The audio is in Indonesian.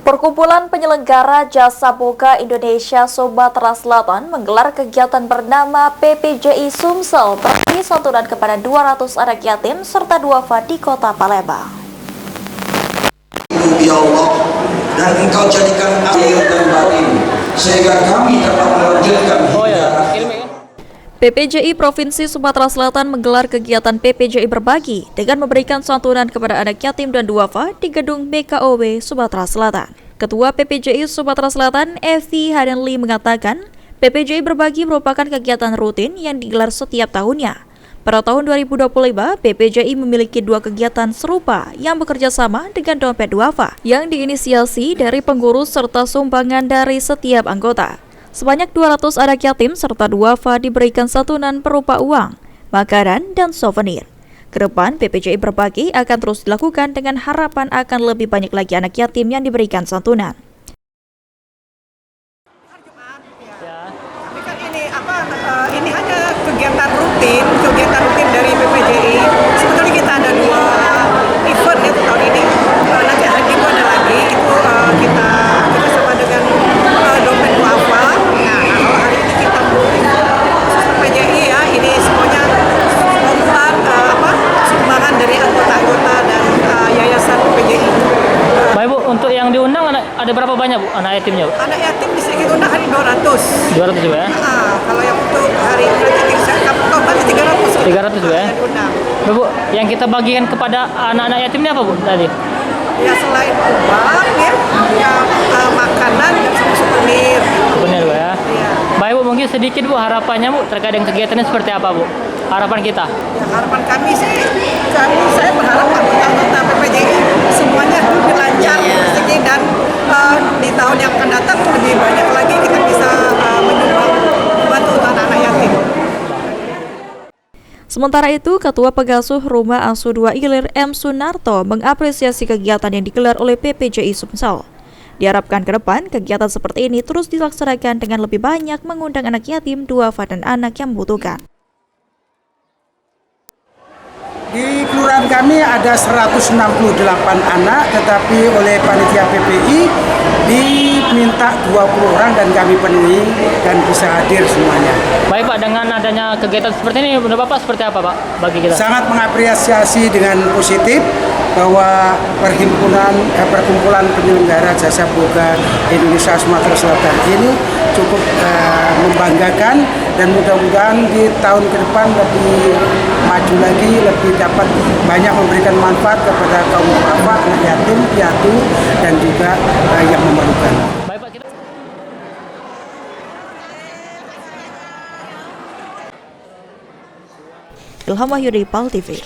Perkumpulan Penyelenggara Jasa Boga Indonesia Sumatera Selatan menggelar kegiatan bernama PPJI Sumsel berbagi santunan kepada 200 anak yatim serta duafa di Kota Palembang. Ya Allah, dan Engkau jadikan akhir dan batin sehingga kami dapat melanjutkan hidup. PPJI Provinsi Sumatera Selatan menggelar kegiatan PPJI Berbagi dengan memberikan santunan kepada anak yatim dan duafa di gedung BKOW Sumatera Selatan. Ketua PPJI Sumatera Selatan, Evi Hadenli mengatakan, PPJI Berbagi merupakan kegiatan rutin yang digelar setiap tahunnya. Pada tahun 2025, PPJI memiliki 2 kegiatan serupa yang bekerja sama dengan Dompet Duafa yang diinisiasi dari pengurus serta sumbangan dari setiap anggota. Sebanyak 200 anak yatim serta duafa diberikan santunan berupa uang, makanan, dan souvenir. Kedepan, PPJI Berbagi akan terus dilakukan dengan harapan akan lebih banyak lagi anak yatim yang diberikan santunan. Tapi kan ini hanya kegiatan rutin dari PPJI. Sebetulnya kita ada 2 event ya tahun ini. Nanti hari Minggu ada lagi, itu kita sama dengan Dompet Duafa. Nah, kalau hari ini kita PPJI ya, ini semuanya sumbangan dari anggota-anggota dan yayasan PPJI. Baik Bu, untuk yang diundang ada berapa banyak Bu anak yatimnya Bu? Anak yatim bisa kita undang hari 200. 200 juga ya? Kalau yang untuk hari ini total 300. 300 juga ya? Bu, yang kita bagikan kepada anak-anak yatim ini apa Bu tadi? Ya selain uang ya makanan dan souvenir. Souvenir Bu ya? Iya. Baik Bu, mungkin sedikit Bu harapannya Bu terkait dengan kegiatannya seperti apa Bu? Harapan kita? Ya, harapan kami sih, saya berharap anggota PPJI semuanya lebih lancar rezeki dan di tahun yang akan datang lebih banyak lagi kita bisa menyumbang membantu anak-anak yatim. Sementara itu, Ketua Pengasuh Rumah Asuh 2 Ilir M. Sunarto mengapresiasi kegiatan yang digelar oleh PPJI Sumsel. Diharapkan ke depan, kegiatan seperti ini terus dilaksanakan dengan lebih banyak mengundang anak yatim, duafa, dan anak yang membutuhkan. Di kelurahan kami ada 168 anak, tetapi oleh panitia PPI diminta 20 orang dan kami penuhi dan bisa hadir semuanya. Baik Pak, dengan adanya kegiatan seperti ini, menurut Bapak seperti apa Pak bagi kita? Sangat mengapresiasi dengan positif bahwa perkumpulan penyelenggara jasa boga Indonesia Sumatera Selatan ini cukup membanggakan, dan mudah-mudahan di tahun ke depan lebih maju lagi, lebih dapat banyak memberikan manfaat kepada kaum duafa, anak yatim, piatu, dan juga yang memerlukan. Baik Pak, kita... Ilham Wahyudi, PAL TV.